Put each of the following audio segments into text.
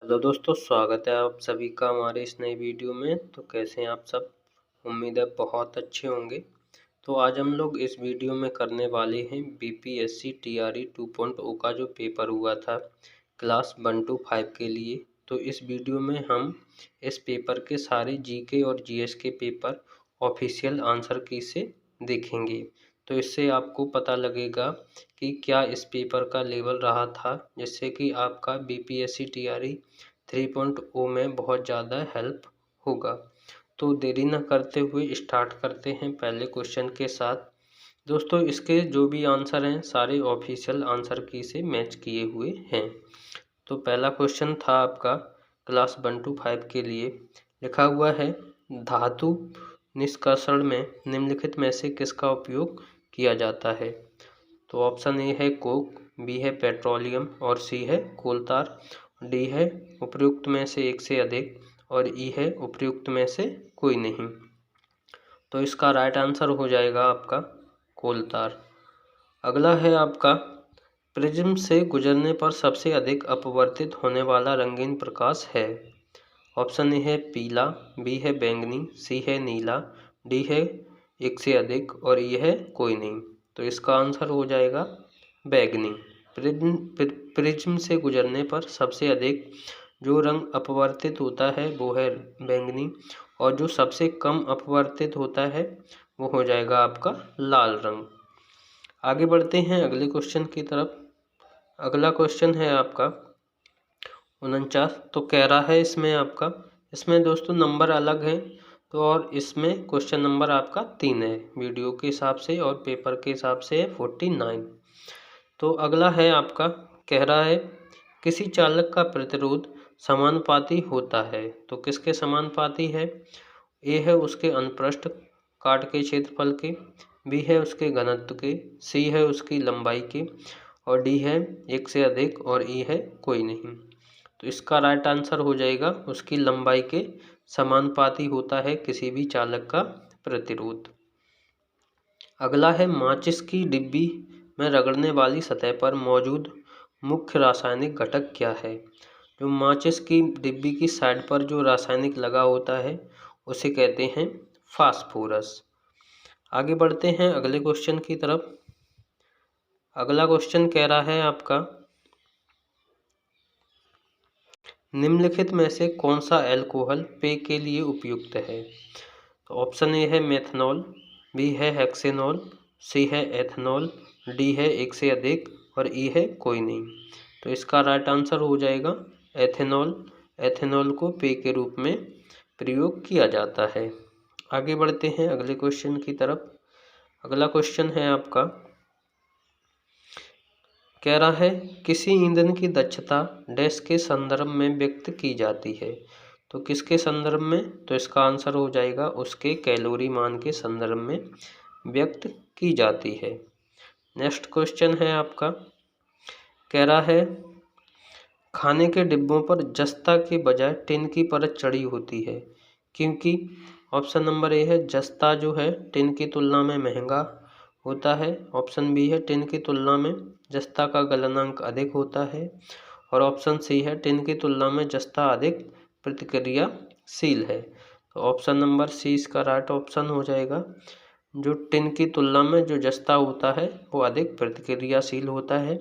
Hello दोस्तों, स्वागत है आप सभी का हमारे इस नई वीडियो में। तो कैसे हैं आप सब? उम्मीद है बहुत अच्छे होंगे। तो आज हम लोग इस वीडियो में करने वाले हैं बीपीएससी टीआरई 2.0 का जो पेपर हुआ था क्लास 1 to 5 के लिए। तो इस वीडियो में हम इस पेपर के सारे जीके और जीएस के पेपर ऑफिशियल आंसर की से देखेंगे। तो इससे आपको पता लगेगा कि क्या इस पेपर का लेवल रहा था, जिससे कि आपका बीपीएससी टीआरई 3.0 में बहुत ज़्यादा हेल्प होगा। तो देरी न करते हुए स्टार्ट करते हैं पहले क्वेश्चन के साथ। दोस्तों, इसके जो भी आंसर हैं सारे ऑफिशियल आंसर की से मैच किए हुए हैं। तो पहला क्वेश्चन था आपका क्लास 1 to 5 के लिए। लिखा हुआ है, धातु निष्कर्षण में निम्नलिखित में से किसका उपयोग किया जाता है? तो ऑप्शन ए है कोक, बी है पेट्रोलियम और सी है कोलतार, डी है उपर्युक्त में से एक से अधिक और ई है उपर्युक्त में से कोई नहीं। तो इसका राइट आंसर हो जाएगा आपका कोलतार। अगला है आपका, प्रिज्म से गुजरने पर सबसे अधिक अपवर्तित होने वाला रंगीन प्रकाश है। ऑप्शन ए है पीला, बी है बैंगनी, सी है नीला, डी है एक से अधिक और ई है कोई नहीं। तो इसका आंसर हो जाएगा बैंगनी। प्रिज्म से गुजरने पर सबसे अधिक जो रंग अपवर्तित होता है वो है बैंगनी, और जो सबसे कम अपवर्तित होता है वो हो जाएगा आपका लाल रंग। आगे बढ़ते हैं अगले क्वेश्चन की तरफ। अगला क्वेश्चन है आपका 49। तो कह रहा है इसमें दोस्तों नंबर अलग हैं। तो और इसमें क्वेश्चन नंबर आपका 3 है वीडियो के हिसाब से, और पेपर के हिसाब से है 49। तो अगला है आपका, कह रहा है किसी चालक का प्रतिरोध समानुपाती होता है। तो किसके समानुपाती है? ए है उसके अनुप्रस्थ काट के क्षेत्रफल के, बी है उसके घनत्व के, सी है उसकी लंबाई के और डी है एक से अधिक और ई है कोई नहीं। तो इसका राइट आंसर हो जाएगा उसकी लंबाई के समानुपाती होता है किसी भी चालक का प्रतिरोध। अगला है, माचिस की डिब्बी में रगड़ने वाली सतह पर मौजूद मुख्य रासायनिक घटक क्या है? जो माचिस की डिब्बी की साइड पर जो रासायनिक लगा होता है उसे कहते हैं फास्फोरस। आगे बढ़ते हैं अगले क्वेश्चन की तरफ। अगला क्वेश्चन कह रहा है आपका, निम्नलिखित में से कौन सा अल्कोहल पेय के लिए उपयुक्त है? तो ऑप्शन ए है मेथनॉल, बी है हेक्सेनॉल, सी है एथनॉल, डी है एक से अधिक और ई है कोई नहीं। तो इसका राइट आंसर हो जाएगा एथेनॉल। एथेनॉल को पेय के रूप में प्रयोग किया जाता है। आगे बढ़ते हैं अगले क्वेश्चन की तरफ। अगला क्वेश्चन है आपका, कह रहा है किसी ईंधन की दक्षता डैश के संदर्भ में व्यक्त की जाती है। तो किसके संदर्भ में? तो इसका आंसर हो जाएगा उसके कैलोरी मान के संदर्भ में व्यक्त की जाती है। नेक्स्ट क्वेश्चन है आपका, कह रहा है खाने के डिब्बों पर जस्ता के बजाय टिन की परत चढ़ी होती है क्योंकि ऑप्शन नंबर ए है जस्ता जो है टिन की तुलना में महंगा होता है, ऑप्शन बी है टिन की तुलना में जस्ता का गलनांक अधिक होता है और ऑप्शन सी है टिन की तुलना में जस्ता अधिक प्रतिक्रियाशील है। तो ऑप्शन नंबर सी इसका राइट ऑप्शन हो जाएगा। जो टिन की तुलना में जो जस्ता होता है वो अधिक प्रतिक्रियाशील होता है,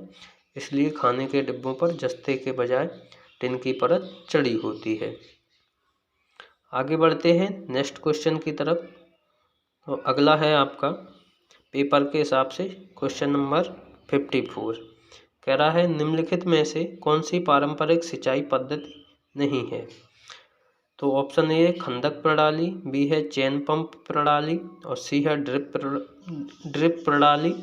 इसलिए खाने के डिब्बों पर जस्ते के बजाय टिन की परत चढ़ी होती है। आगे बढ़ते हैं नेक्स्ट क्वेश्चन की तरफ। तो अगला है आपका पेपर के हिसाब से क्वेश्चन नंबर 54। कह रहा है निम्नलिखित में से कौन सी पारंपरिक सिंचाई पद्धति नहीं है? तो ऑप्शन ए है खंदक प्रणाली, बी है चेन पंप प्रणाली और सी है ड्रिप प्रणाली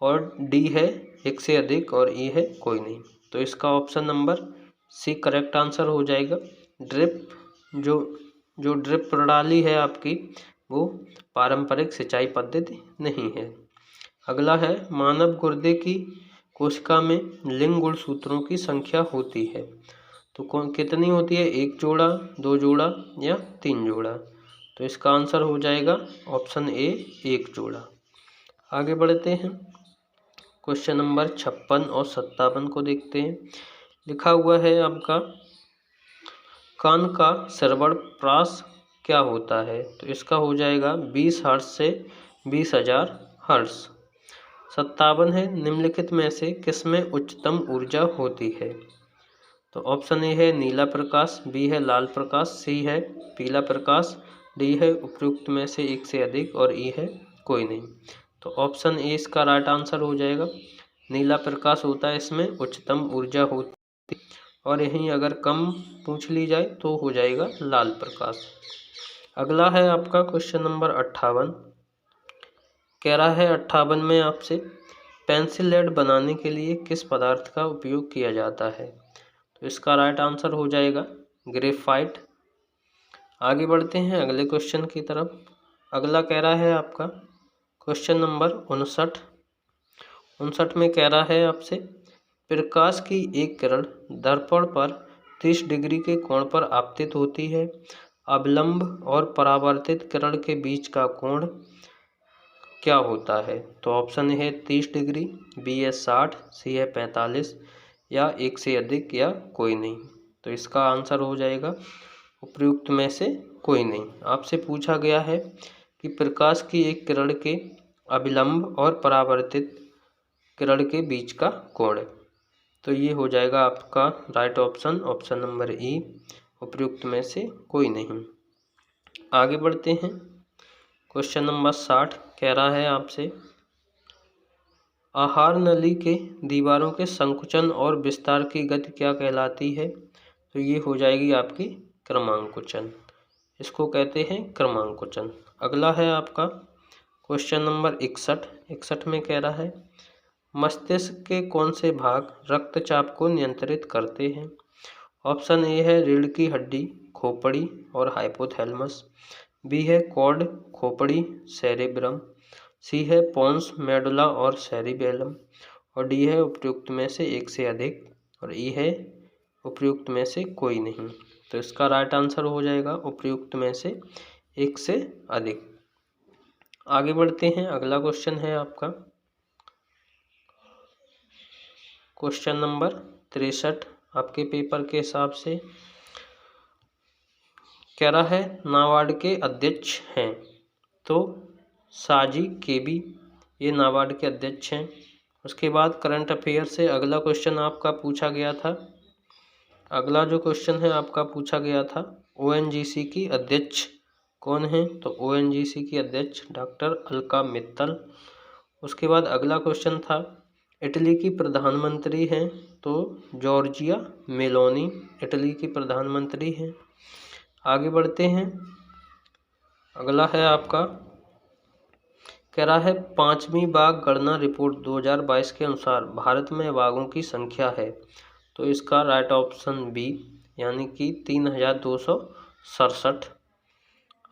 और डी है एक से अधिक और ई है कोई नहीं। तो इसका option number C correct answer हो जाएगा। ड्रिप जो ड्रिप प्रणाली है आपकी वो पारंपरिक सिंचाई पद्धति नहीं है। अगला है, मानव गुर्दे की कोशिका में लिंग गुणसूत्रों की संख्या होती है। तो कितनी होती है? 1 जोड़ा, 2 जोड़ा या 3 जोड़ा? तो इसका आंसर हो जाएगा ऑप्शन ए 1 जोड़ा। आगे बढ़ते हैं क्वेश्चन नंबर 56 और 57 को देखते हैं। लिखा हुआ है आपका, कान का श्रवणप्रयास क्या होता है? तो इसका हो जाएगा 20 हर्ट्ज से 20,000 हर्ट्ज। 57 है, निम्नलिखित में से किसमें उच्चतम ऊर्जा होती है? तो ऑप्शन ए है नीला प्रकाश, बी है लाल प्रकाश, सी है पीला प्रकाश, डी है उपयुक्त में से एक से अधिक और ई है कोई नहीं। तो ऑप्शन ए इसका राइट आंसर हो जाएगा। नीला प्रकाश होता है, इसमें उच्चतम ऊर्जा होती है, और यहीं अगर कम पूछ ली जाए तो हो जाएगा लाल प्रकाश। अगला है आपका क्वेश्चन नंबर 58। कह रहा है 58 में आपसे पेंसिल लेड बनाने के लिए किस पदार्थ का उपयोग किया जाता है? तो इसका राइट आंसर हो जाएगा ग्रेफाइट। आगे बढ़ते हैं अगले क्वेश्चन की तरफ। अगला कह रहा है आपका क्वेश्चन नंबर 59। 59 में कह रहा है आपसे प्रकाश की एक किरण दर्पण पर 30 डिग्री के कोण पर आपतित होती है। अवलंब और परावर्तित किरण के बीच का कोण क्या होता है? तो ऑप्शन है 30 डिग्री, बी है 60, सी है 45 या एक से अधिक या कोई नहीं। तो इसका आंसर हो जाएगा उपयुक्त में से कोई नहीं। आपसे पूछा गया है कि प्रकाश की एक किरण के अभिलंब और परावर्तित किरण के बीच का कोण, तो ये हो जाएगा आपका राइट ऑप्शन, ऑप्शन नंबर ई, उपयुक्त में से कोई नहीं। आगे बढ़ते हैं क्वेश्चन नंबर 60। कह रहा है आपसे आहार नली के दीवारों के संकुचन और विस्तार की गति क्या कहलाती है? तो ये हो जाएगी आपकी क्रमांकुचन, इसको कहते हैं क्रमांकुचन। अगला है आपका क्वेश्चन नंबर 61। 61 में कह रहा है मस्तिष्क के कौन से भाग रक्तचाप को नियंत्रित करते हैं? ऑप्शन ए है रीढ़ की हड्डी, खोपड़ी और हाइपोथैलेमस, बी है कॉर्ड, खोपड़ी, सेरेब्रम, सी है पोन्स, मेडुला और सेरिबेलम, और डी है उपयुक्त में से एक से अधिक और ई है उपयुक्त में से कोई नहीं। तो इसका राइट आंसर हो जाएगा उपयुक्त में से एक से अधिक। आगे बढ़ते हैं अगला क्वेश्चन है आपका क्वेश्चन नंबर 63 आपके पेपर के हिसाब से। कह रहा है नाबार्ड के अध्यक्ष हैं? तो साजी केबी ये नाबार्ड के अध्यक्ष हैं। उसके बाद करंट अफेयर से अगला क्वेश्चन आपका पूछा गया था। अगला जो क्वेश्चन है आपका पूछा गया था ओएनजीसी की अध्यक्ष कौन है? तो ओएनजीसी की अध्यक्ष डॉक्टर अलका मित्तल। उसके बाद अगला क्वेश्चन था इटली की प्रधानमंत्री हैं? तो जॉर्जिया मेलोनी इटली की प्रधानमंत्री हैं। आगे बढ़ते हैं अगला है आपका कह रहा है 5वीं बाघ गणना रिपोर्ट 2022 के अनुसार भारत में बाघों की संख्या है? तो इसका राइट ऑप्शन बी यानी कि 3267।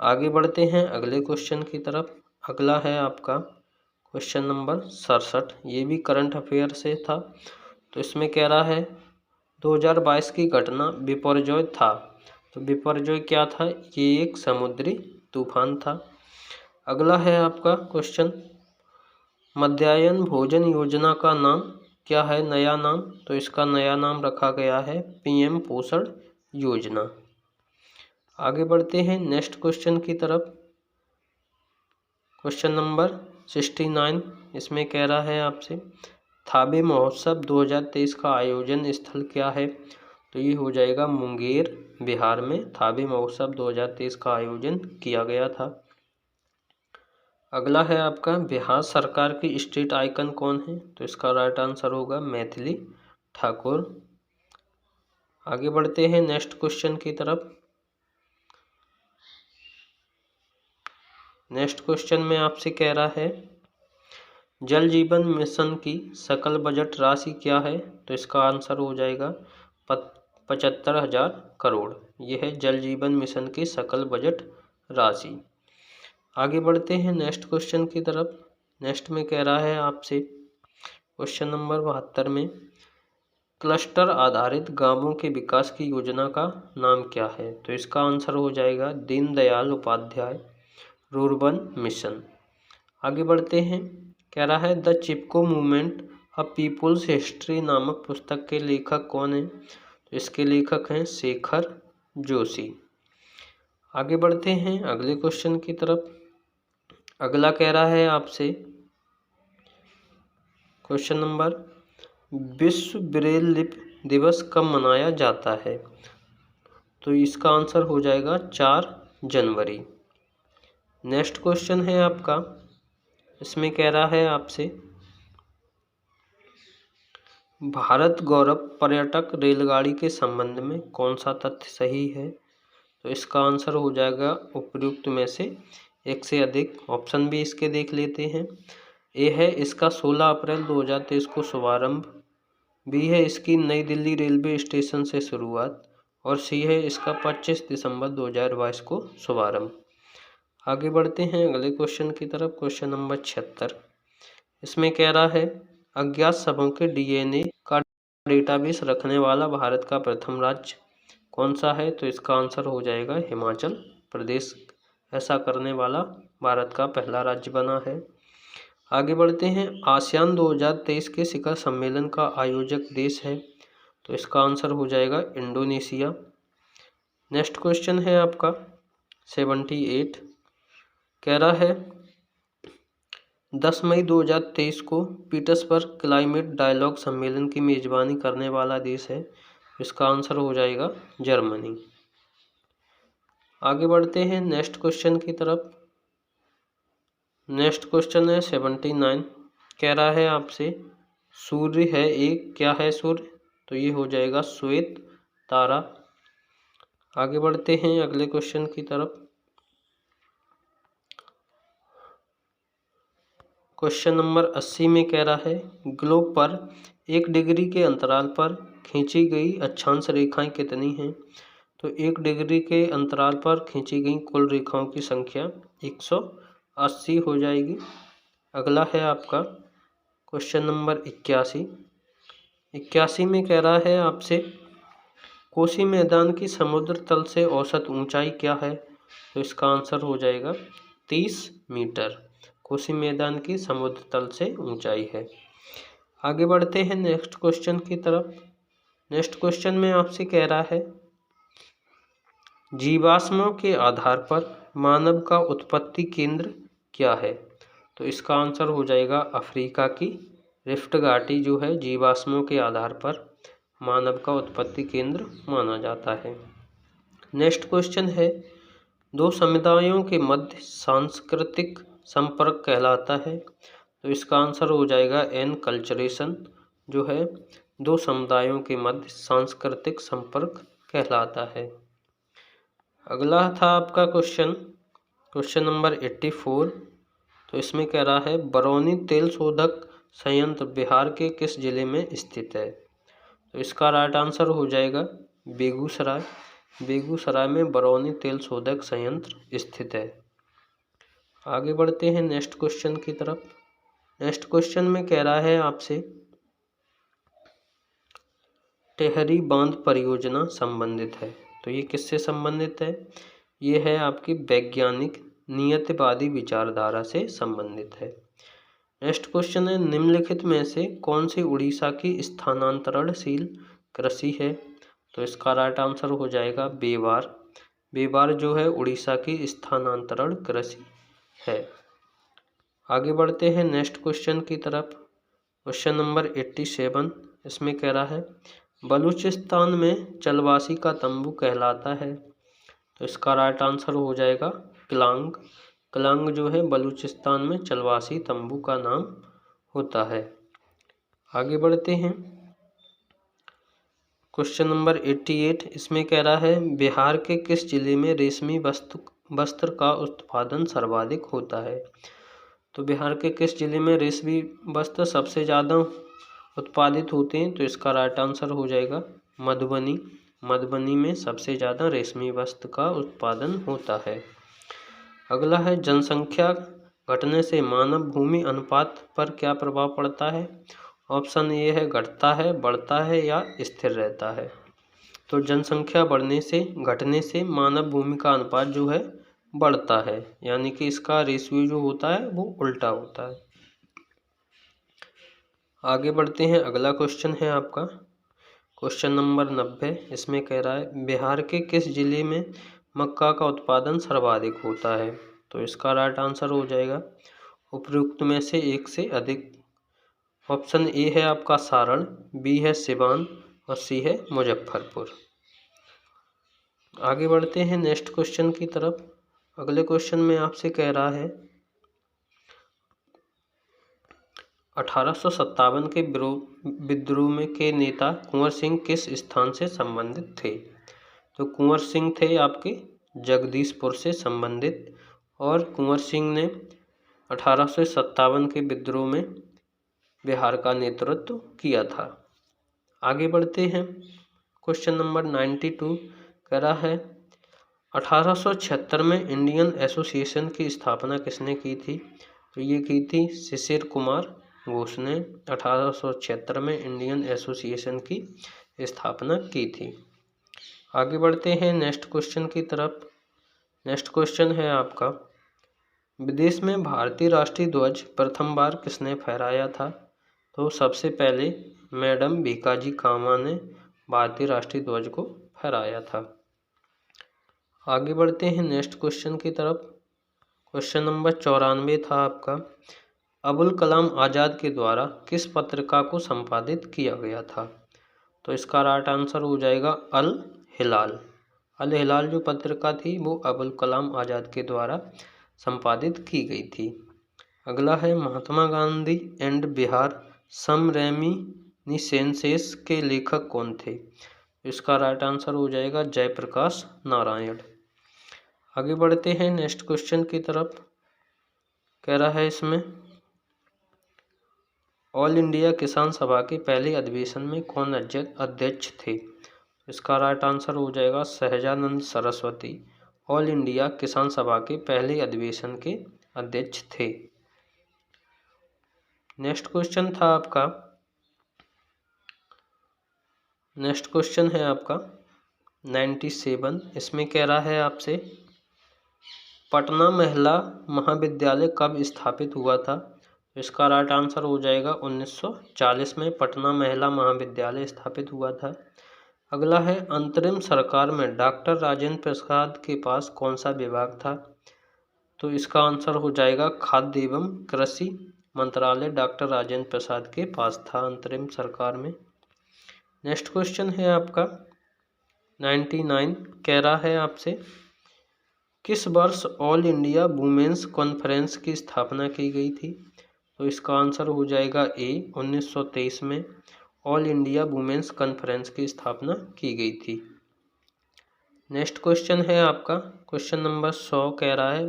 आगे बढ़ते हैं अगले क्वेश्चन की तरफ। अगला है आपका क्वेश्चन नंबर 67, ये भी करंट अफेयर से था। तो इसमें कह रहा है 2022 की घटना बिपरजॉय था। तो बिपरजॉय क्या था? ये एक समुद्री तूफान था। अगला है आपका क्वेश्चन मध्याह्न भोजन योजना का नाम क्या है, नया नाम? तो इसका नया नाम रखा गया है पीएम पोषण योजना। आगे बढ़ते हैं नेक्स्ट क्वेश्चन की तरफ। क्वेश्चन नंबर 69, इसमें कह रहा है आपसे थाबे महोत्सव 2023 का आयोजन स्थल क्या है? तो ये हो जाएगा मुंगेर बिहार में थाबे महोत्सव 2023 का आयोजन किया गया था। अगला है आपका बिहार सरकार की स्टेट आइकन कौन है? तो इसका राइट आंसर होगा मैथिली ठाकुर। आगे बढ़ते हैं नेक्स्ट क्वेश्चन की तरफ। नेक्स्ट क्वेश्चन में आपसे कह रहा है जल जीवन मिशन की सकल बजट राशि क्या है? तो इसका आंसर हो जाएगा 75,000 करोड़। यह है जल जीवन मिशन की सकल बजट राशि। आगे बढ़ते हैं नेक्स्ट क्वेश्चन की तरफ। नेक्स्ट में कह रहा है आपसे क्वेश्चन नंबर 72 में क्लस्टर आधारित गांवों के विकास की योजना का नाम क्या है? तो इसका आंसर हो जाएगा दीनदयाल उपाध्याय रूर्बन मिशन। आगे बढ़ते हैं कह रहा है the Chipko movement a people's history नामक पुस्तक के लेखक कौन है? तो इसके लेखक हैं शेखर जोशी। आगे बढ़ते हैं अगले क्वेश्चन की तरफ। अगला कह रहा है आपसे क्वेश्चन नंबर, विश्व ब्रेल लिपि दिवस कब मनाया जाता है? तो इसका आंसर हो जाएगा 4 जनवरी। नेक्स्ट क्वेश्चन है आपका, इसमें कह रहा है आपसे, भारत गौरव पर्यटक रेलगाड़ी के संबंध में कौन सा तथ्य सही है? तो इसका आंसर हो जाएगा उपयुक्त में से एक से अधिक। ऑप्शन भी इसके देख लेते हैं। ए है इसका 16 अप्रैल 2023 को शुभारंभ, बी है इसकी नई दिल्ली रेलवे स्टेशन से शुरुआत, और सी है इसका 25 दिसंबर 2022 को शुभारंभ। आगे बढ़ते हैं अगले क्वेश्चन की तरफ। क्वेश्चन नंबर 76, इसमें कह रहा है, अज्ञात शवों के डीएनए का डेटाबेस रखने वाला भारत का प्रथम राज्य कौन सा है? तो इसका आंसर हो जाएगा हिमाचल प्रदेश। ऐसा करने वाला भारत का पहला राज्य बना है। आगे बढ़ते हैं, आसियान 2023 के शिखर सम्मेलन का आयोजक देश है? तो इसका आंसर हो जाएगा इंडोनेशिया। नेक्स्ट क्वेश्चन है आपका 78, कह रहा है 10 मई 2023 को पीटर्सबर्ग क्लाइमेट डायलॉग सम्मेलन की मेजबानी करने वाला देश है? इसका आंसर हो जाएगा जर्मनी। आगे बढ़ते हैं नेक्स्ट क्वेश्चन की तरफ। नेक्स्ट क्वेश्चन है 79, कह रहा है आपसे, सूर्य है एक, क्या है सूर्य? तो ये हो जाएगा श्वेत तारा। आगे बढ़ते हैं अगले क्वेश्चन की तरफ। क्वेश्चन नंबर 80 में कह रहा है, ग्लोब पर 1 डिग्री के अंतराल पर खींची गई अक्षांश रेखाएं कितनी हैं? तो 1 डिग्री के अंतराल पर खींची गई कुल रेखाओं की संख्या 180 हो जाएगी। अगला है आपका क्वेश्चन नंबर 81 में कह रहा है आपसे, कोसी मैदान की समुद्र तल से औसत ऊंचाई क्या है? तो इसका आंसर हो जाएगा 30 मीटर। कोसी मैदान की समुद्र तल से ऊंचाई है। आगे बढ़ते हैं नेक्स्ट क्वेश्चन की तरफ। नेक्स्ट क्वेश्चन में आपसे कह रहा है, जीवाश्मों के आधार पर मानव का उत्पत्ति केंद्र क्या है? तो इसका आंसर हो जाएगा अफ्रीका की रिफ्ट घाटी जो है जीवाश्मों के आधार पर मानव का उत्पत्ति केंद्र माना जाता है। नेक्स्ट क्वेश्चन है, 2 समुदायों के मध्य सांस्कृतिक संपर्क कहलाता है? तो इसका आंसर हो जाएगा एनकल्चरेशन जो है 2 समुदायों के मध्य सांस्कृतिक संपर्क कहलाता है। अगला था आपका क्वेश्चन नंबर 84, तो इसमें कह रहा है, बरौनी तेल शोधक संयंत्र बिहार के किस जिले में स्थित है? तो इसका राइट आंसर हो जाएगा बेगूसराय। बेगूसराय में बरौनी तेल शोधक संयंत्र स्थित है। आगे बढ़ते हैं नेक्स्ट क्वेश्चन की तरफ। नेक्स्ट क्वेश्चन में कह रहा है आपसे, टेहरी बांध परियोजना संबंधित है? तो ये किससे संबंधित है? ये है आपकी वैज्ञानिक नियतिवादी विचारधारा से संबंधित है। नेक्स्ट क्वेश्चन है, निम्नलिखित में से कौन सी उड़ीसा की स्थानांतरणशील कृषि है? तो इसका राइट आंसर हो जाएगा बेवार। बेवार जो है उड़ीसा की स्थानांतरण कृषि है। आगे बढ़ते हैं नेक्स्ट क्वेश्चन की तरफ। क्वेश्चन नंबर 87, इसमें कह रहा है, बलूचिस्तान में चलवासी का तंबू कहलाता है? तो इसका राइट आंसर हो जाएगा क्लांग। क्लांग जो है बलूचिस्तान में चलवासी तंबू का नाम होता है। आगे बढ़ते हैं क्वेश्चन नंबर 88, इसमें कह रहा है, बिहार के किस जिले में रेशमी वस्त्र का उत्पादन सर्वाधिक होता है? तो बिहार के किस जिले में रेशमी वस्त्र सबसे ज़्यादा उत्पादित होते हैं? तो इसका राइट आंसर हो जाएगा मधुबनी। मधुबनी में सबसे ज़्यादा रेशमी वस्त्र का उत्पादन होता है। अगला है, जनसंख्या घटने से मानव भूमि अनुपात पर क्या प्रभाव पड़ता है? ऑप्शन ए है घटता है, बढ़ता है या स्थिर रहता है। तो जनसंख्या घटने से मानव भूमि का अनुपात जो है बढ़ता है, यानी कि इसका रेशियो जो होता है वो उल्टा होता है। आगे बढ़ते हैं, अगला क्वेश्चन है आपका क्वेश्चन नंबर 90 इसमें कह रहा है बिहार के किस जिले में मक्का का उत्पादन सर्वाधिक होता है। तो इसका राइट आंसर हो जाएगा उपरोक्त में से एक से अधिक। ऑप्शन ए है आपका सारण, बी है सिवान और सी है मुजफ्फरपुर। आगे बढ़ते हैं नेक्स्ट क्वेश्चन की तरफ। अगले क्वेश्चन में आपसे कह रहा है 1857 के विद्रोह में के नेता कुंवर सिंह किस स्थान से संबंधित थे। तो कुंवर सिंह थे आपके जगदीशपुर से संबंधित, और कुंवर सिंह ने 1857 के विद्रोह में बिहार का नेतृत्व किया था। आगे बढ़ते हैं क्वेश्चन नंबर 92 कह रहा है 1876 में इंडियन एसोसिएशन की स्थापना किसने की थी। तो ये की थी शिशिर कुमार घोष ने 1876 में इंडियन एसोसिएशन की स्थापना की थी। आगे बढ़ते हैं नेक्स्ट क्वेश्चन की तरफ। नेक्स्ट क्वेश्चन है आपका विदेश में भारतीय राष्ट्रीय ध्वज प्रथम बार किसने फहराया था। तो सबसे पहले मैडम भीकाजी कामा ने भारतीय राष्ट्रीय ध्वज को फहराया था। आगे बढ़ते हैं नेक्स्ट क्वेश्चन की तरफ। क्वेश्चन नंबर 94 था आपका अबुल कलाम आज़ाद के द्वारा किस पत्रिका को संपादित किया गया था। तो इसका राइट आंसर हो जाएगा अल हिलाल। अल हिलाल जो पत्रिका थी वो अबुल कलाम आज़ाद के द्वारा संपादित की गई थी। अगला है Mahatma Gandhi and Bihar some reminiscences के लेखक कौन थे। इसका राइट आंसर हो जाएगा जयप्रकाश नारायण। आगे बढ़ते हैं नेक्स्ट क्वेश्चन की तरफ। कह रहा है इसमें ऑल इंडिया किसान सभा के पहले अधिवेशन में कौन अध्यक्ष थे। इसका राइट आंसर हो जाएगा सहजानंद सरस्वती ऑल इंडिया किसान सभा के पहले अधिवेशन के अध्यक्ष थे। नेक्स्ट क्वेश्चन था आपका नेक्स्ट क्वेश्चन है आपका 97। इसमें कह रहा है आपसे पटना महिला महाविद्यालय कब स्थापित हुआ था। इसका राइट आंसर हो जाएगा 1940 में पटना महिला महाविद्यालय स्थापित हुआ था। अगला है अंतरिम सरकार में डॉक्टर राजेंद्र प्रसाद के पास कौन सा विभाग था। तो इसका आंसर हो जाएगा खाद्य एवं कृषि मंत्रालय डॉक्टर राजेंद्र प्रसाद के पास था अंतरिम सरकार में। नेक्स्ट क्वेश्चन है आपका 99। कह रहा है आपसे किस वर्ष ऑल इंडिया वुमेन्स कॉन्फ्रेंस की स्थापना की गई थी। तो इसका आंसर हो जाएगा ए 1923 में ऑल इंडिया वुमेन्स कॉन्फ्रेंस की स्थापना की गई थी। नेक्स्ट क्वेश्चन है आपका क्वेश्चन नंबर 100। कह रहा है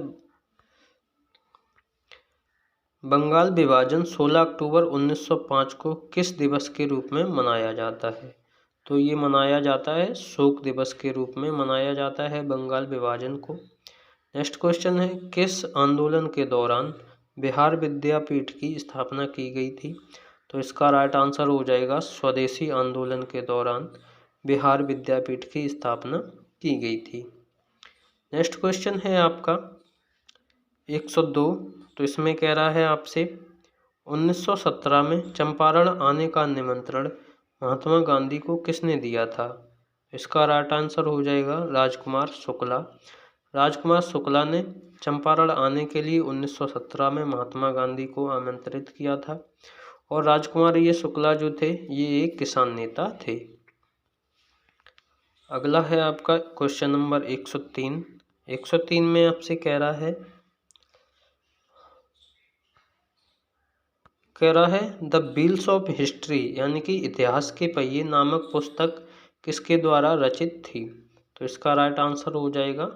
बंगाल विभाजन 16 अक्टूबर 1905 को किस दिवस के रूप में मनाया जाता है। तो ये मनाया जाता है शोक दिवस के रूप में मनाया जाता है बंगाल विभाजन को। नेक्स्ट क्वेश्चन है किस आंदोलन के दौरान बिहार विद्यापीठ की स्थापना की गई थी। तो इसका राइट आंसर हो जाएगा स्वदेशी आंदोलन के दौरान बिहार विद्यापीठ की स्थापना की गई थी। नेक्स्ट क्वेश्चन है आपका 102। तो इसमें कह रहा है आपसे 1917 में चंपारण आने का निमंत्रण महात्मा गांधी को किसने दिया था। इसका राइट आंसर हो जाएगा राजकुमार शुक्ला। राजकुमार शुक्ला ने चंपारण आने के लिए 1917 में महात्मा गांधी को आमंत्रित किया था, और राजकुमार ये शुक्ला जो थे ये एक किसान नेता थे। अगला है आपका क्वेश्चन नंबर 103। 103 में आपसे कह रहा है द व्हील्स ऑफ हिस्ट्री यानी कि इतिहास के पहिए नामक पुस्तक किसके द्वारा रचित थी। तो इसका राइट आंसर हो जाएगा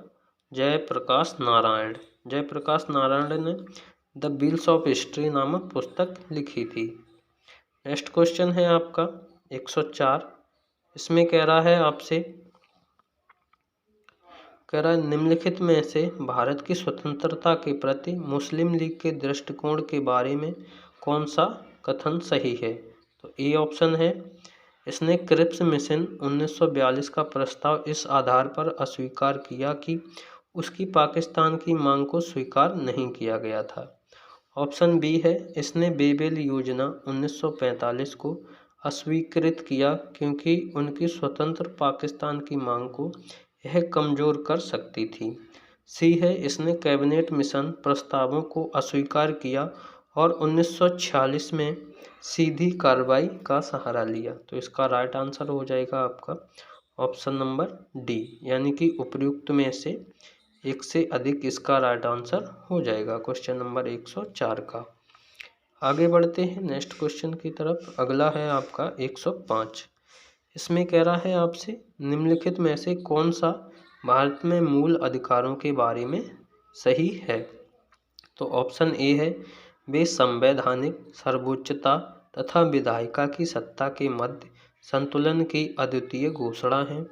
जयप्रकाश नारायण। जयप्रकाश नारायण ने द व्हील्स ऑफ हिस्ट्री नामक पुस्तक लिखी थी। नेक्स्ट क्वेश्चन है आपका 104। इसमें कह रहा है आपसे निम्नलिखित में से भारत की स्वतंत्रता के प्रति मुस्लिम लीग के दृष्टिकोण के बारे में कौन सा कथन सही है। तो ए ऑप्शन है इसने क्रिप्स मिशन 1942 का प्रस्ताव इस आधार पर अस्वीकार किया कि उसकी पाकिस्तान की मांग को स्वीकार नहीं किया गया था। ऑप्शन बी है इसने बेबेल योजना 1945 को अस्वीकृत किया क्योंकि उनकी स्वतंत्र पाकिस्तान की मांग को यह कमजोर कर सकती थी। सी है, इसने कैबिनेट मिशन प्रस्तावों को अस्वीकार किया और 1946 में सीधी कार्रवाई का सहारा लिया। तो इसका राइट आंसर हो जाएगा आपका ऑप्शन नंबर डी, यानी कि उपर्युक्त में से एक से अधिक इसका राइट आंसर हो जाएगा क्वेश्चन नंबर 104 का। आगे बढ़ते हैं नेक्स्ट क्वेश्चन की तरफ। अगला है आपका 105। इसमें कह रहा है आपसे निम्नलिखित में से कौन सा भारत में मूल अधिकारों के बारे में सही है। तो ऑप्शन ए है, वे संवैधानिक सर्वोच्चता तथा विधायिका की सत्ता के मध्य संतुलन की अद्वितीय घोषणा है।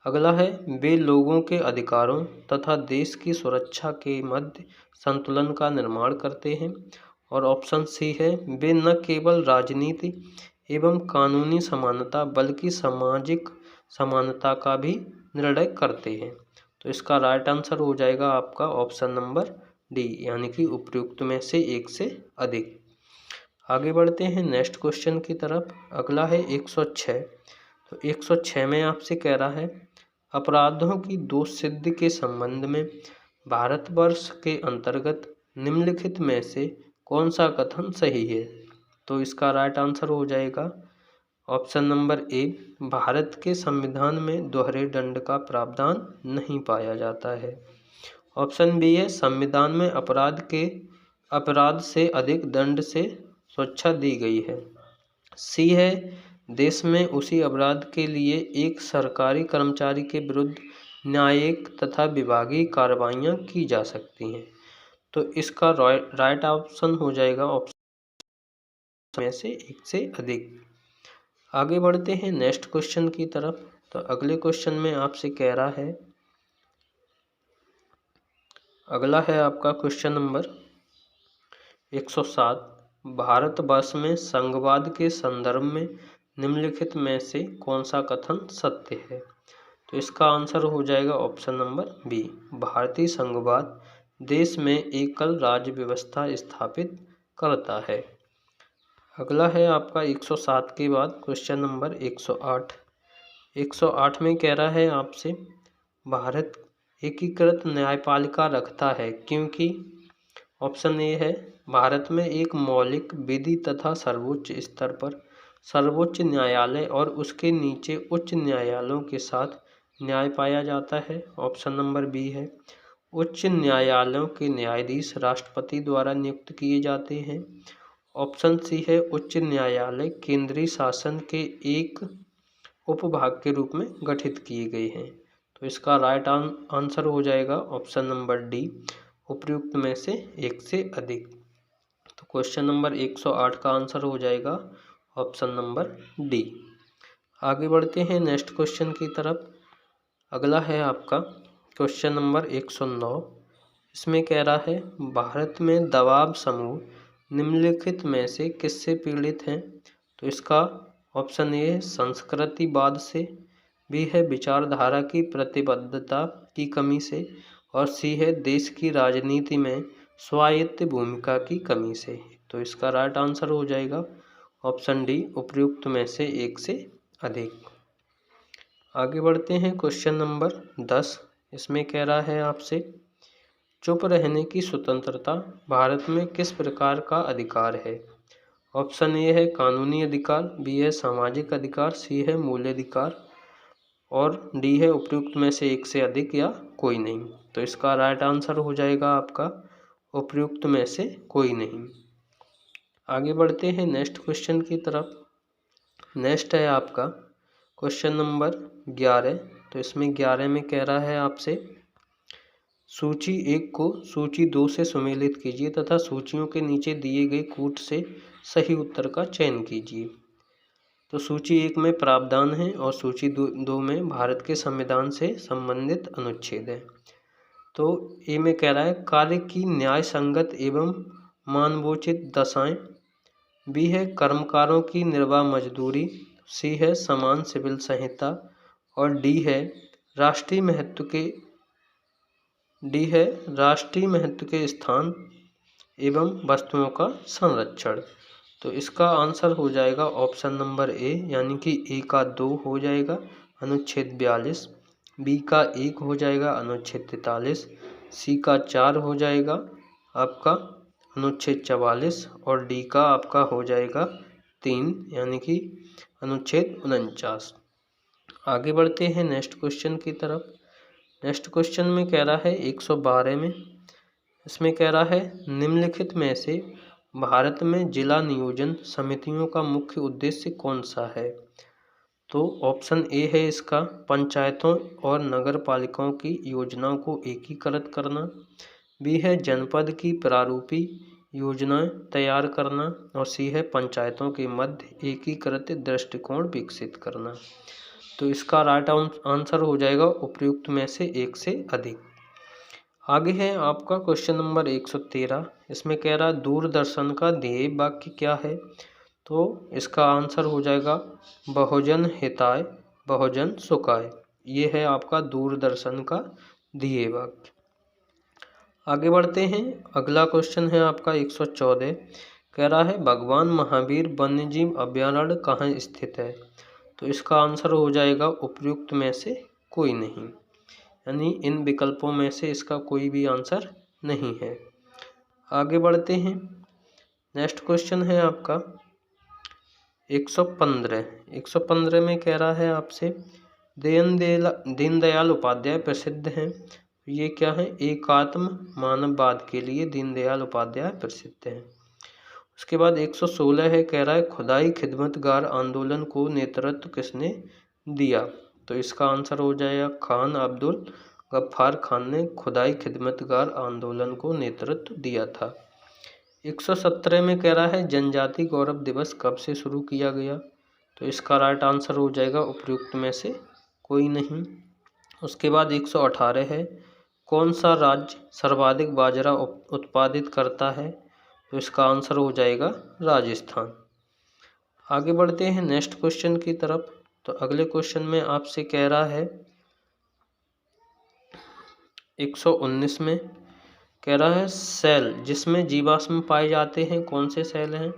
अगला है, वे लोगों के अधिकारों तथा देश की सुरक्षा के मध्य संतुलन का निर्माण करते हैं। और ऑप्शन सी है, वे न केवल राजनीति एवं कानूनी समानता बल्कि सामाजिक समानता का भी निर्णय करते हैं। तो इसका राइट आंसर हो जाएगा आपका ऑप्शन नंबर डी, यानी कि उपर्युक्त में से एक से अधिक। आगे बढ़ते हैं नेक्स्ट क्वेश्चन की तरफ। अगला है 106। तो 106 में आपसे कह रहा है, अपराधों की दोष सिद्धि के संबंध में भारतवर्ष के अंतर्गत निम्नलिखित में से कौन सा कथन सही है। तो इसका राइट आंसर हो जाएगा ऑप्शन नंबर ए, भारत के संविधान में दोहरे दंड का प्रावधान नहीं पाया जाता है। ऑप्शन बी है, संविधान में अपराध से अधिक दंड से सुरक्षा दी गई है। सी है, देश में उसी अपराध के लिए एक सरकारी कर्मचारी के विरुद्ध न्यायिक तथा विभागीय कार्रवाइयाँ की जा सकती हैं। तो इसका राइट ऑप्शन हो जाएगा ऑप्शन में से एक से अधिक। आगे बढ़ते हैं नेक्स्ट क्वेश्चन की तरफ। तो अगले क्वेश्चन में आपसे कह रहा है, अगला है आपका क्वेश्चन नंबर 107। भारतवर्ष में संघवाद के संदर्भ में निम्नलिखित में से कौन सा कथन सत्य है। तो इसका आंसर हो जाएगा ऑप्शन नंबर बी, भारतीय संघवाद देश में एकल राज्य व्यवस्था स्थापित करता है। अगला है आपका 107 के बाद क्वेश्चन नंबर 108। 108 में कह रहा है आपसे, भारत एकीकृत न्यायपालिका रखता है क्योंकि ऑप्शन ए है, भारत में एक मौलिक विधि तथा सर्वोच्च स्तर पर सर्वोच्च न्यायालय और उसके नीचे उच्च न्यायालयों के साथ न्याय पाया जाता है। ऑप्शन नंबर बी है, उच्च न्यायालयों के न्यायाधीश राष्ट्रपति द्वारा नियुक्त किए जाते हैं। ऑप्शन सी है, उच्च न्यायालय केंद्रीय शासन के एक उपभाग के रूप में गठित किए गए हैं। तो इसका राइट आंसर हो जाएगा ऑप्शन नंबर डी, उपर्युक्त में से एक से अधिक। तो क्वेश्चन नंबर 108 का आंसर हो जाएगा ऑप्शन नंबर डी। आगे बढ़ते हैं नेक्स्ट क्वेश्चन की तरफ। अगला है आपका क्वेश्चन नंबर 109। इसमें कह रहा है, भारत में दबाव समूह निम्नलिखित में से किससे पीड़ित हैं। तो इसका ऑप्शन ए है, संस्कृतिवाद से, बी है विचारधारा की प्रतिबद्धता की कमी से, और सी है देश की राजनीति में स्वायत्त भूमिका की कमी से। तो इसका राइट आंसर हो जाएगा ऑप्शन डी, उपर्युक्त में से एक से अधिक। आगे बढ़ते हैं क्वेश्चन नंबर 10। इसमें कह रहा है आपसे, चुप रहने की स्वतंत्रता भारत में किस प्रकार का अधिकार है। ऑप्शन ए है कानूनी अधिकार, बी है सामाजिक अधिकार, सी है मूल्याधिकार, और डी है उपर्युक्त में से एक से अधिक या कोई नहीं। तो इसका राइट आंसर हो जाएगा आपका उपर्युक्त में से कोई नहीं। आगे बढ़ते हैं नेक्स्ट क्वेश्चन की तरफ। नेक्स्ट है आपका क्वेश्चन नंबर 11। तो इसमें 11 में कह रहा है आपसे, सूची 1 को सूची 2 से सुमेलित कीजिए तथा सूचियों के नीचे दिए गए कूट से सही उत्तर का चयन कीजिए। तो सूची 1 में प्रावधान है और सूची 2 में भारत के संविधान से संबंधित अनुच्छेद है। तो ए में कह रहा है, कार्य की न्याय संगत एवं मानवोचित दशाएं, बी है कर्मकारों की निर्वाह मजदूरी, सी है समान सिविल संहिता, और डी है राष्ट्रीय महत्व के स्थान एवं वस्तुओं का संरक्षण। तो इसका आंसर हो जाएगा ऑप्शन नंबर ए, यानी कि ए का 2 हो जाएगा अनुच्छेद 42, बी का 1 हो जाएगा अनुच्छेद 43, सी का 4 हो जाएगा आपका अनुच्छेद 44 और डी का आपका हो जाएगा 3, यानी कि अनुच्छेद 49। आगे बढ़ते हैं नेक्स्ट क्वेश्चन की तरफ। नेक्स्ट क्वेश्चन में कह रहा है 112 में, इसमें कह रहा है निम्नलिखित में से भारत में जिला नियोजन समितियों का मुख्य उद्देश्य कौन सा है। तो ऑप्शन ए है इसका पंचायतों और नगर पालिकाओं की योजनाओं को एकीकृत करना, बी है जनपद की प्रारूपी योजनाएं तैयार करना और सी है पंचायतों के मध्य एकीकृत दृष्टिकोण विकसित करना। तो इसका राइट आंसर हो जाएगा उपयुक्त में से एक से अधिक। आगे है आपका क्वेश्चन नंबर 113, इसमें कह रहा है दूरदर्शन का ध्येय वाक्य क्या है। तो इसका आंसर हो जाएगा बहुजन हिताय बहुजन सुखाय, ये है आपका दूरदर्शन का ध्येय वाक्य। आगे बढ़ते हैं, अगला क्वेश्चन है आपका 114, कह रहा है भगवान महावीर वन्यजीव अभयारण्य कहाँ स्थित है। तो इसका आंसर हो जाएगा उपयुक्त में से कोई नहीं, यानी इन विकल्पों में से इसका कोई भी आंसर नहीं है। आगे बढ़ते हैं, नेक्स्ट क्वेश्चन है आपका 115 में कह रहा है आपसे दीनदयाल उपाध्याय प्रसिद्ध हैं। ये क्या है, एकात्म मानववाद के लिए दीनदयाल उपाध्याय प्रसिद्ध हैं। उसके बाद 116 है, कह रहा है खुदाई खिदमतगार आंदोलन को नेतृत्व किसने दिया। तो इसका आंसर हो जाएगा खान अब्दुल गफ्फार खान ने खुदाई खिदमतगार आंदोलन को नेतृत्व दिया था। 117 में कह रहा है जनजाति गौरव दिवस कब से शुरू किया गया। तो इसका राइट आंसर हो जाएगा उपयुक्त में से कोई नहीं। उसके बाद 118 है, कौन सा राज्य सर्वाधिक बाजरा उत्पादित करता है। तो इसका आंसर हो जाएगा राजस्थान। आगे बढ़ते हैं नेक्स्ट क्वेश्चन की तरफ। तो अगले क्वेश्चन में आपसे कह रहा है 119 में कह रहा है सेल जिसमें जीवाश्म पाए जाते हैं कौन से सेल हैं।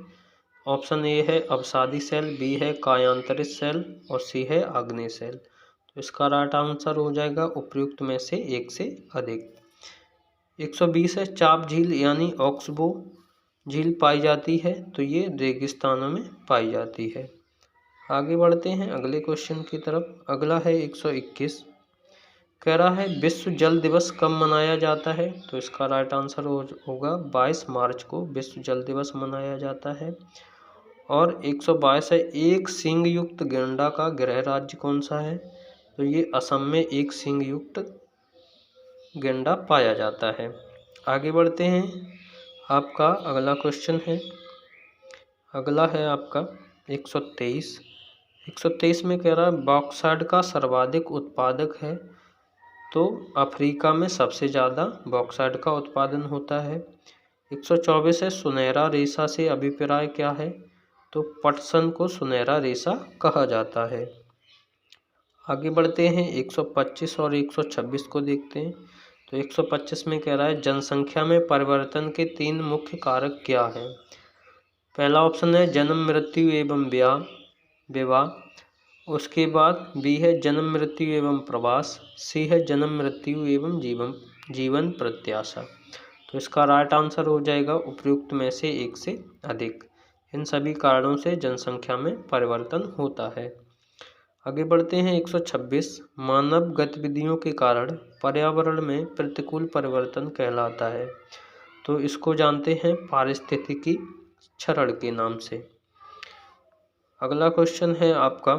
ऑप्शन ए है अवसादी सेल, बी है कायांतरित सेल और सी है आग्नेय सेल। तो इसका राइट आंसर हो जाएगा उपयुक्त में से एक से अधिक। 120 है चाप झील यानी ऑक्सबो झील पाई जाती है। तो ये रेगिस्तानों में पाई जाती है। आगे बढ़ते हैं अगले क्वेश्चन की तरफ। अगला है 121, कह रहा है विश्व जल दिवस कब मनाया जाता है। तो इसका राइट आंसर होगा 22 मार्च को विश्व जल दिवस मनाया जाता है। और 122 है एक सींग युक्त गैंडा का गृह राज्य कौन सा है। तो ये असम में एक सींग युक्त गैंडा पाया जाता है। आगे बढ़ते हैं, आपका अगला क्वेश्चन है, अगला है आपका 123 में कह रहा है बॉक्साइट का सर्वाधिक उत्पादक है। तो अफ्रीका में सबसे ज़्यादा बॉक्साइट का उत्पादन होता है। 124 है सुनहरा रेशा से अभिप्राय क्या है। तो पटसन को सुनहरा रेशा कहा जाता है। आगे बढ़ते हैं 125 और 126 को देखते हैं। तो 125 में कह रहा है जनसंख्या में परिवर्तन के 3 मुख्य कारक क्या हैं। पहला ऑप्शन है जन्म मृत्यु एवं विवाह, उसके बाद बी है जन्म मृत्यु एवं प्रवास, सी है जन्म मृत्यु एवं जीवन प्रत्याशा। तो इसका राइट आंसर हो जाएगा उपयुक्त में से एक से अधिक। इन सभी कारणों से जनसंख्या में परिवर्तन होता है। आगे बढ़ते हैं 126, मानव गतिविधियों के कारण पर्यावरण में प्रतिकूल परिवर्तन कहलाता है। तो इसको जानते हैं पारिस्थितिकी क्षरण के नाम से। अगला क्वेश्चन है आपका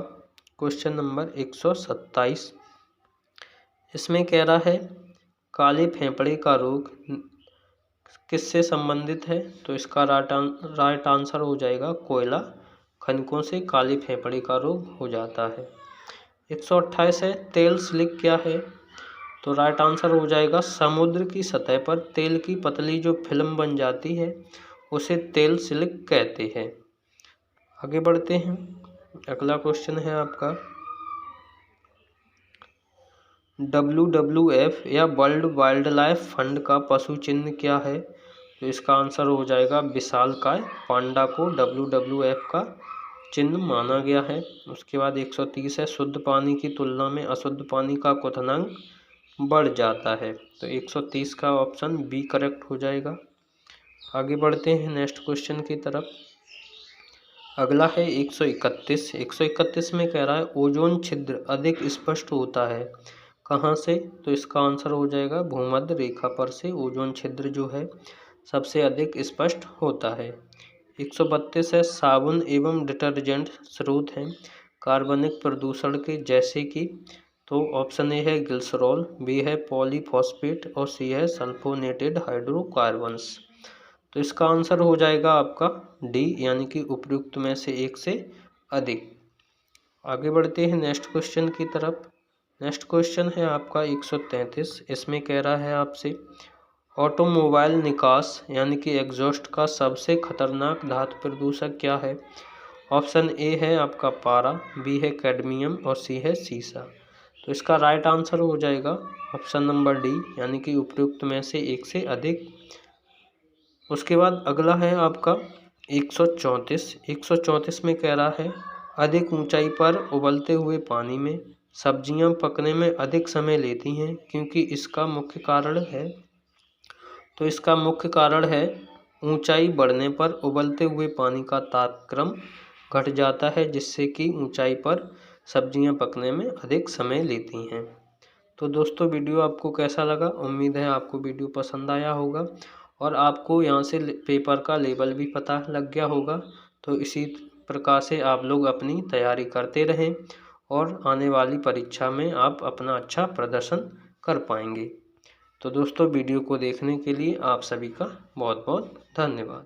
क्वेश्चन नंबर 127, इसमें कह रहा है काले फेफड़े का रोग किससे संबंधित है। तो इसका राइट आंसर हो जाएगा कोयला खनिकों से काले फेफड़े का रोग हो जाता है। 128 है तेल स्लिक क्या है। तो राइट आंसर हो जाएगा समुद्र की सतह पर तेल की पतली जो फिल्म बन जाती है उसे तेल स्लिक कहते हैं। आगे बढ़ते हैं, अगला क्वेश्चन है आपका WWF या वर्ल्ड वाइल्ड लाइफ फंड का पशु चिन्ह क्या है। तो इसका आंसर हो जाएगा विशालकाय। पांडा को WWF का चिन्ह माना गया है। उसके बाद 130 है, शुद्ध पानी की तुलना में अशुद्ध पानी का क्वथनांक बढ़ जाता है। तो 130 का ऑप्शन बी करेक्ट हो जाएगा। आगे बढ़ते हैं नेक्स्ट क्वेश्चन की तरफ। अगला है 131। 131 में कह रहा है ओजोन छिद्र अधिक स्पष्ट होता है कहाँ से? तो इसका आंसर हो जाएगा भूमध्य रेखा पर से ओजोन छिद्र जो है सबसे अधिक स्पष्ट होता है। 132 है साबुन एवं डिटर्जेंट स्रोत हैं कार्बनिक प्रदूषण के जैसे कि? तो ऑप्शन ए है ग्लिसरॉल, बी है पॉलीफॉस्फेट और सी है सल्फोनेटेड हाइड्रोकार्बन्स। तो इसका आंसर हो जाएगा आपका डी, यानी कि उपयुक्त में से एक से अधिक। आगे बढ़ते हैं नेक्स्ट क्वेश्चन की तरफ। नेक्स्ट क्वेश्चन है आपका 133। इसमें कह रहा है आपसे ऑटोमोबाइल निकास यानी कि एग्जॉस्ट का सबसे खतरनाक धातु प्रदूषक क्या है? ऑप्शन ए है आपका पारा, बी है कैडमियम और सी है सीसा। तो इसका राइट आंसर हो जाएगा ऑप्शन नंबर डी, यानी कि उपयुक्त में से एक से अधिक। उसके बाद अगला है आपका 134। 134 में कह रहा है अधिक ऊंचाई पर उबलते हुए पानी में सब्जियां पकने में अधिक समय लेती हैं क्योंकि इसका मुख्य कारण है? तो इसका मुख्य कारण है ऊंचाई बढ़ने पर उबलते हुए पानी का तापक्रम घट जाता है जिससे कि ऊंचाई पर सब्जियां पकने में अधिक समय लेती हैं। तो दोस्तों वीडियो आपको कैसा लगा? उम्मीद है आपको वीडियो पसंद आया होगा और आपको यहाँ से पेपर का लेवल भी पता लग गया होगा। तो इसी प्रकार से आप लोग अपनी तैयारी करते रहें और आने वाली परीक्षा में आप अपना अच्छा प्रदर्शन कर पाएंगे। तो दोस्तों वीडियो को देखने के लिए आप सभी का बहुत बहुत धन्यवाद।